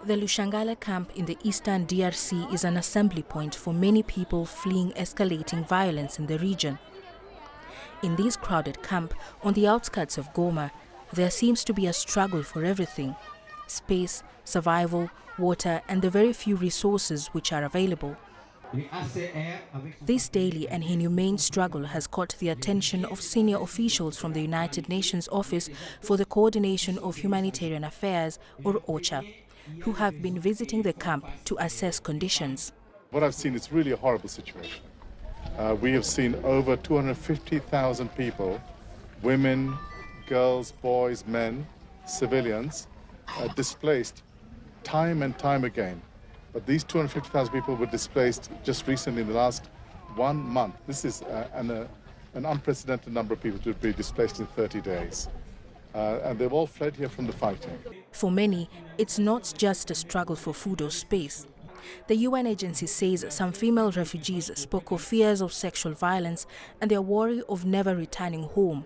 The Lushangala camp in the eastern DRC is an assembly point for many people fleeing escalating violence in the region. In this crowded camp on the outskirts of Goma, there seems to be a struggle for everything: space, survival, water, and the very few resources which are available. This daily and inhumane struggle has caught the attention of senior officials from the United Nations Office for the Coordination of Humanitarian Affairs, or OCHA, who have been visiting the camp to assess conditions. What I've seen is really a horrible situation. We have seen over 250,000 people, women, girls, boys, men, civilians, displaced time and time again. But these 250,000 people were displaced just recently in the last 1 month. This is an unprecedented number of people to be displaced in 30 days. And they've all fled here from the fighting. For many, it's not just a struggle for food or space. The UN agency says some female refugees spoke of fears of sexual violence and their worry of never returning home.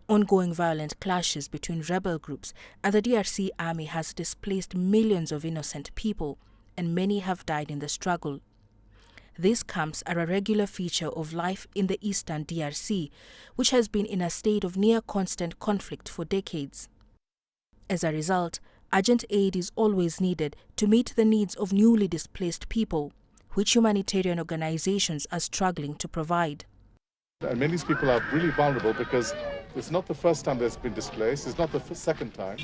Ongoing violent clashes between rebel groups and the DRC army has displaced millions of innocent people, and many have died in the struggle. These camps are a regular feature of life in the eastern DRC, which has been in a state of near constant conflict for decades. As a result, urgent aid is always needed to meet the needs of newly displaced people, which humanitarian organizations are struggling to provide. And many of these people are really vulnerable because it's not the first time they've been displaced, it's not the second time,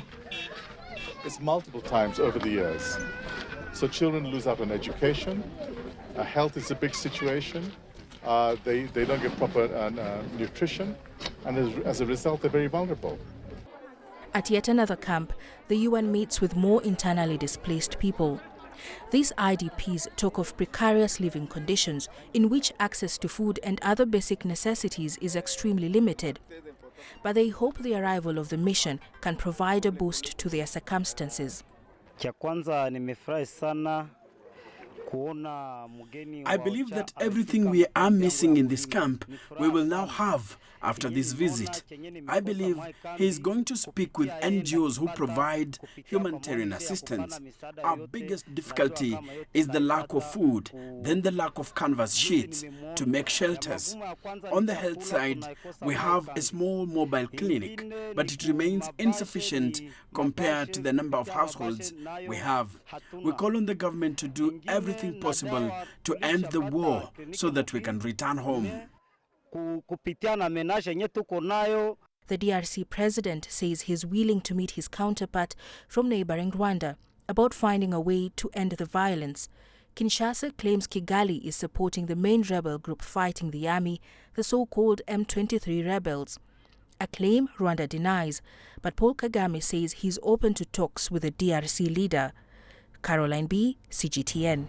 it's multiple times over the years. So children lose out on education, health is a big situation, they don't get proper nutrition, and as a result they're very vulnerable. At yet another camp, the UN meets with more internally displaced people. These IDPs talk of precarious living conditions in which access to food and other basic necessities is extremely limited. But they hope the arrival of the mission can provide a boost to their circumstances. I believe that everything we are missing in this camp, we will now have after this visit. I believe he is going to speak with NGOs who provide humanitarian assistance. Our biggest difficulty is the lack of food, then the lack of canvas sheets to make shelters. On the health side, we have a small mobile clinic, but it remains insufficient compared to the number of households we have. We call on the government to do everything possible to end the war so that we can return home. The DRC president says he's willing to meet his counterpart from neighboring Rwanda about finding a way to end the violence. Kinshasa claims Kigali is supporting the main rebel group fighting the army, the so-called M23 rebels. A claim Rwanda denies, but Paul Kagame says he's open to talks with the DRC leader. Caroline B., CGTN.